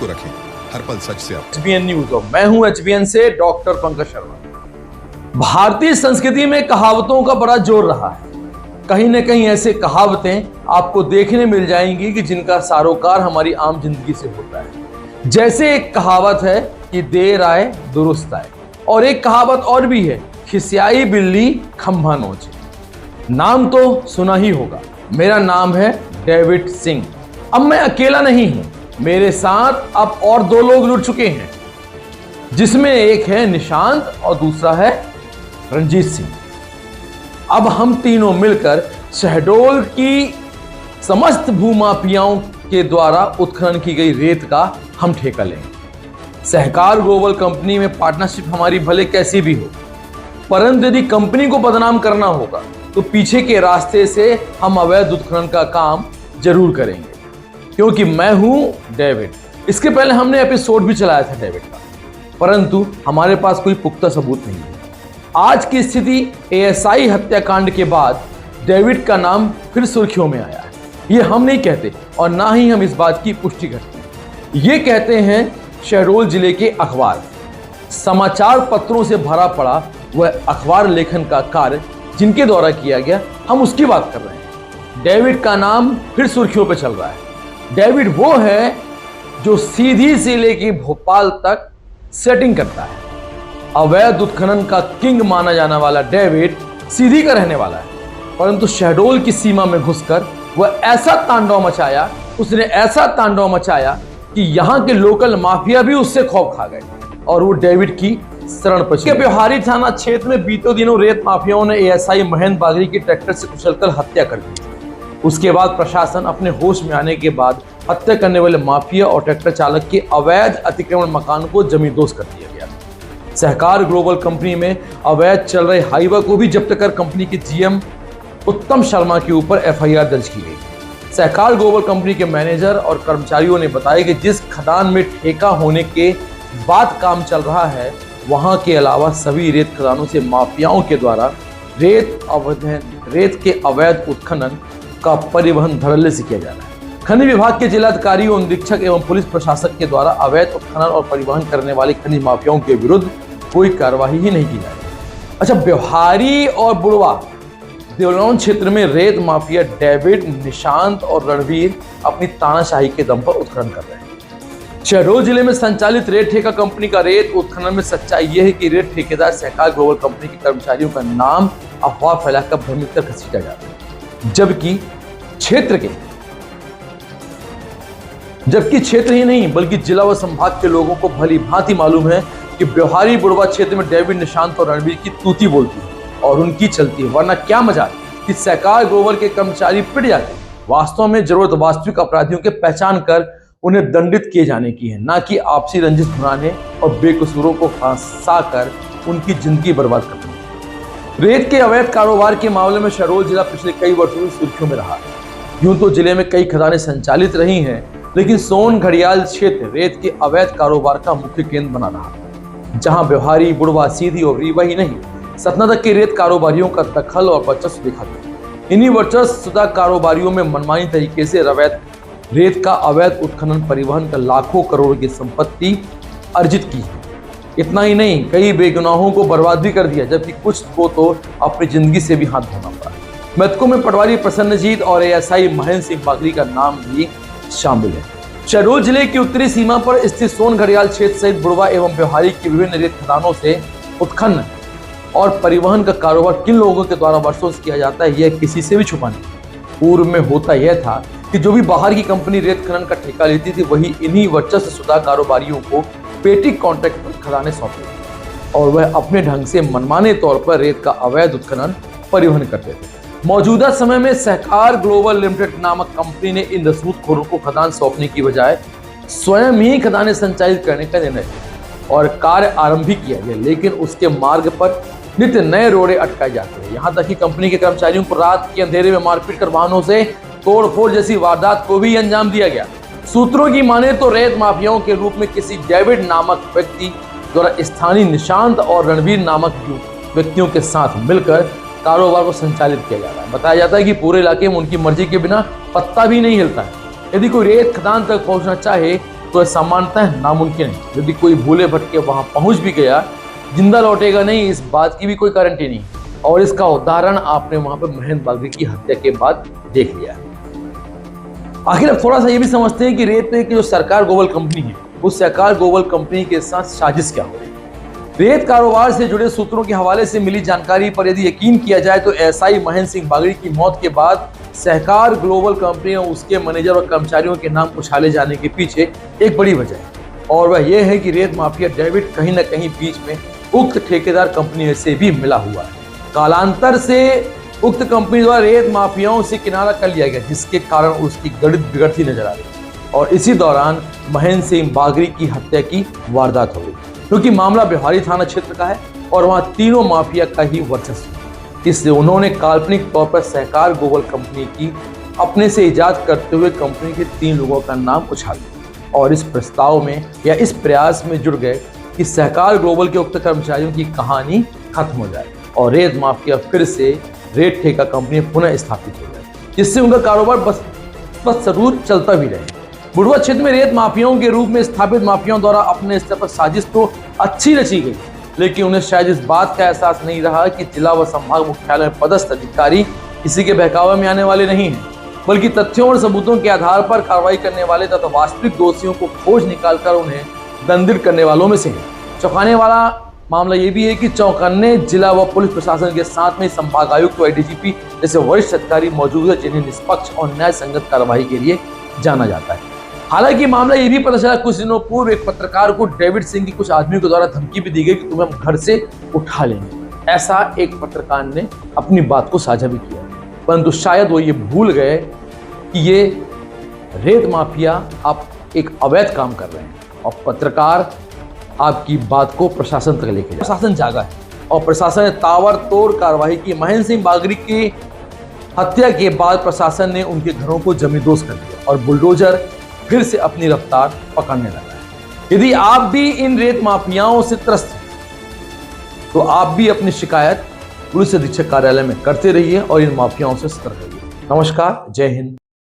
को रखें हर पल सच से आप। HBN न्यूज और मैं हूं HBN से डॉक्टर पंकज शर्मा। भारतीय संस्कृति में कहावतों का बड़ा जोर रहा है। कहीं न कहीं ऐसे कहावतें आपको देखने मिल जाएंगी कि जिनका सारोकार हमारी आम जिंदगी से होता है। जैसे एक कहावत है कि देर आए दुरुस्त आए, और एक कहावत और भी है, खिसियाई बिल्ली खंभा नोचे। नाम तो सुना ही होगा। मेरा नाम है डेविड सिंह। अब मैं अकेला नहीं हूं, मेरे साथ अब और दो लोग जुड़ चुके हैं, जिसमें एक है निशांत और दूसरा है रंजीत सिंह। अब हम तीनों मिलकर शहडोल की समस्त भूमाफियाओं के द्वारा उत्खनन की गई रेत का हम ठेका लेंगे। सहकार ग्लोबल कंपनी में पार्टनरशिप हमारी भले कैसी भी हो, परंतु यदि कंपनी को बदनाम करना होगा तो पीछे के रास्ते से हम अवैध उत्खनन का काम जरूर करेंगे, क्योंकि मैं हूं डेविड। इसके पहले हमने एपिसोड भी चलाया था डेविड का, परंतु हमारे पास कोई पुख्ता सबूत नहीं है। आज की स्थिति ASI हत्याकांड के बाद डेविड का नाम फिर सुर्खियों में आया है। ये हम नहीं कहते और ना ही हम इस बात की पुष्टि करते हैं। ये कहते हैं शहडोल जिले के अखबार। समाचार पत्रों से भरा पड़ा वह अखबार लेखन का कार्य जिनके द्वारा किया गया, हम उसकी बात कर रहे हैं। डेविड का नाम फिर सुर्खियों पे चल रहा है। डेविड वो है जो सीधी से लेके भोपाल तक सेटिंग करता है। अवैध उत्खनन का किंग माना जाने वाला डेविड सीधी का रहने वाला है, परंतु शहडोल की सीमा में घुसकर वह ऐसा तांडव मचाया, उसने ऐसा तांडव मचाया कि यहां के लोकल माफिया भी उससे खौफ खा गए और वो डेविड की शरण पर चले। ब्यौहारी थाना क्षेत्र में बीते दिनों रेत माफियाओं ने ASI महेंद्र बागरी की ट्रैक्टर से कुचलकर हत्या कर दी। उसके बाद प्रशासन अपने होश में आने के बाद हत्या करने वाले माफिया और ट्रैक्टर चालक के अवैध अतिक्रमण मकान को जमींदोज कर दिया गया। सहकार ग्लोबल कंपनी में अवैध चल रहे हाईवे को भी जब्त कर कंपनी के GM उत्तम शर्मा के ऊपर FIR दर्ज की गई। सहकार ग्लोबल कंपनी के मैनेजर और कर्मचारियों ने बताया कि जिस खदान में ठेका होने के बाद काम चल रहा है, वहां के अलावा सभी रेत खदानों से माफियाओं के द्वारा रेत के अवैध उत्खनन का परिवहन धड़ल्ले से किया जा रहा है। खनिज विभाग के जिलाधिकारियों, निरीक्षक एवं पुलिस प्रशासक के द्वारा अवैध उत्खनन और परिवहन करने वाले खनिज माफियाओं के विरुद्ध कोई कार्रवाई ही नहीं की जा रही। अच्छा, ब्यौहारी और बुढ़वा देवलौन क्षेत्र में रेत माफिया डेविड, निशांत और रणवीर अपनी तानाशाही के दम पर उत्खनन कर रहे हैं। शहडोल जिले में संचालित रेत ठेका कंपनी का रेत उत्खनन में सच्चाई यह है कि रेत ठेकेदार सहकार ग्लोबल कंपनी के कर्मचारियों का नाम अफवाह फैलाकर भ्रमित कर घसीटा जाता है, जबकि क्षेत्र ही नहीं बल्कि जिला व संभाग के लोगों को भली भांति मालूम है कि ब्यौहारी बुढ़वा क्षेत्र में डेविड, निशांत और रणवीर की तूती बोलती है और उनकी चलती है, वरना क्या मजाल कि सहकार ग्लोबल के कर्मचारी पिट जाते। वास्तव में जरूरत वास्तविक अपराधियों के पहचान कर उन्हें दंडित किए जाने की है, ना कि आपसी रंजिश भुनाने और बेकसूरों को फंसा कर उनकी जिंदगी बर्बाद करने। रेत के अवैध कारोबार के मामले में शहडोल जिला पिछले कई वर्षों से सुर्खियों में रहा है। यूं तो जिले में कई खदानें संचालित रही हैं, लेकिन सोन घड़ियाल क्षेत्र रेत के अवैध कारोबार का मुख्य केंद्र बना रहा, जहां ब्यौहारी, बुढ़वा, सीधी और रीवा ही नहीं, सतना तक के रेत कारोबारियों का दखल और वर्चस्व देखा गया। इन्हीं वर्चस्व कारोबारियों में मनमानी तरीके से रेत का अवैध उत्खनन, परिवहन का लाखों करोड़ की संपत्ति अर्जित की है। इतना ही नहीं, कई बेगुनाहों को बर्बाद भी कर दिया, जबकि कुछ को तो अपनी जिंदगी से भी हाथ धोना पड़ा। मृतकों में पटवारी प्रसन्नजीत और ASI महेंद्र सिंह बागरी का नाम भी शामिल है। शहडोल जिले की उत्तरी सीमा पर स्थित सोन घड़ियाल क्षेत्र सहित बुढ़वा एवं ब्यौहारी की विभिन्न रेत खदानों से उत्खनन और परिवहन का कारोबार किन लोगों के द्वारा वर्षों से किया जाता है, यह किसी से भी छुपा नहीं। पूर्व में होता यह था कि जो भी बाहर की कंपनी रेत खनन का ठेका लेती थी, वही इन्हीं वर्चस्व सुधा कारोबारियों को पेटी कॉन्ट्रैक्ट पर खदानें सौंपती और वह अपने ढंग से मनमाने तौर पर रेत का अवैध उत्खनन, परिवहन करते थे। मौजूदा समय में सहकार ग्लोबल लिमिटेड नामक कंपनी ने इन रसूखोरों को खदान सौंपने की बजाय स्वयं ही खदानें संचालित करने का निर्णय लिया और कार्य आरंभ भी किया गया, लेकिन उसके मार्ग पर नित्य नए रोड़े अटकाए जाते हैं। यहाँ तक कि कंपनी के कर्मचारियों को रात के अंधेरे में मारपीट कर वाहनों से तोड़फोड़ जैसी वारदात को भी अंजाम दिया गया। सूत्रों की माने तो रेत माफियाओं के रूप में किसी डेविड नामक व्यक्ति द्वारा स्थानीय निशांत और रणवीर नामक व्यक्तियों के साथ मिलकर कारोबार को संचालित किया जा रहा है। बताया जाता है कि पूरे इलाके में उनकी मर्जी के बिना पत्ता भी नहीं हिलता है। यदि कोई रेत खदान तक पहुंचना चाहे तो सामान्यतः नामुमकिन है। यदि कोई भूले भटके वहां पहुंच भी गया, जिंदा लौटेगा नहीं, इस बात की भी कोई गारंटी नहीं। और इसका उदाहरण आपने वहां पर महेंद्र बागरी की हत्या के बाद देख लिया। आखिर अब थोड़ा सा ये भी समझते हैं कि रेत की जो सरकार ग्लोबल कंपनी है, उस सरकार ग्लोबल कंपनी के साथ साजिश क्या हो रही है। रेत कारोबार से जुड़े सूत्रों के हवाले से मिली जानकारी पर यदि यकीन किया जाए तो एसआई महेंद्र सिंह बागरी की मौत के बाद सहकार ग्लोबल कंपनी और उसके मैनेजर और कर्मचारियों के नाम उछाले जाने के पीछे एक बड़ी वजह है, और वह यह है कि रेत माफिया डेविड कहीं न कहीं बीच में उक्त ठेकेदार कंपनी से भी मिला हुआ है। कालांतर से उक्त कंपनी द्वारा रेत माफियाओं से किनारा कर लिया गया, जिसके कारण उसकी गणित बिगड़ती नजर आ रही और इसी दौरान महेंद्र सिंह बागरी की हत्या की वारदात हो गई, क्योंकि मामला बिहारी थाना क्षेत्र का है और वहां तीनों माफिया का ही वर्चस्व है। इसलिए उन्होंने काल्पनिक तौर पर सहकार ग्लोबल कंपनी की अपने से इजाद करते हुए कंपनी के 3 लोगों का नाम उछाल दिया और इस प्रस्ताव में या इस प्रयास में जुड़ गए कि सहकार ग्लोबल के उक्त कर्मचारियों की कहानी खत्म हो जाए और रेत माफिया फिर से रेत ठेका कंपनी पुनः स्थापित हो जाए, जिससे उनका कारोबार बस जरूर चलता भी रहे। बुढ़वा क्षेत्र में रेत माफियाओं के रूप में स्थापित माफियाओं द्वारा अपने स्तर पर साजिश तो अच्छी रची गई, लेकिन उन्हें शायद इस बात का एहसास नहीं रहा कि जिला व संभाग मुख्यालय में पदस्थ अधिकारी किसी के बहकावे में आने वाले नहीं हैं, बल्कि तथ्यों और सबूतों के आधार पर कार्रवाई करने वाले तथा वास्तविक दोषियों को खोज निकालकर उन्हें दंडित करने वालों में से है। चौंकाने वाला मामला यह भी है कि चौकन्ने जिला व पुलिस प्रशासन के साथ में संभाग आयुक्त व एडीजीपी जैसे वरिष्ठ अधिकारी मौजूद है, जिन्हें निष्पक्ष और न्याय संगत कार्रवाई के लिए जाना जाता है। हालांकि मामला ये भी पता चला कुछ दिनों पूर्व एक पत्रकार को डेविड सिंह की कुछ आदमियों के द्वारा धमकी भी दी गई कि तुम्हें हम घर से उठा लेंगे। ऐसा एक पत्रकार ने अपनी बात को साझा भी किया, परंतु शायद वो ये भूल गए कि ये रेत माफिया आप एक अवैध काम कर रहे हैं और पत्रकार आपकी बात को प्रशासन तक लेके जाए। प्रशासन जागा है और प्रशासन ने ताबड़तोड़ कार्रवाई की। महेंद्र सिंह बागरी की हत्या के बाद प्रशासन ने उनके घरों को जमींदोज कर दिया और बुलडोजर फिर से अपनी रफ्तार पकड़ने लगा है। यदि आप भी इन रेत माफियाओं से त्रस्त हैं तो आप भी अपनी शिकायत पुलिस अधीक्षक कार्यालय में करते रहिए और इन माफियाओं से सतर्क रहिए। नमस्कार, जय हिंद।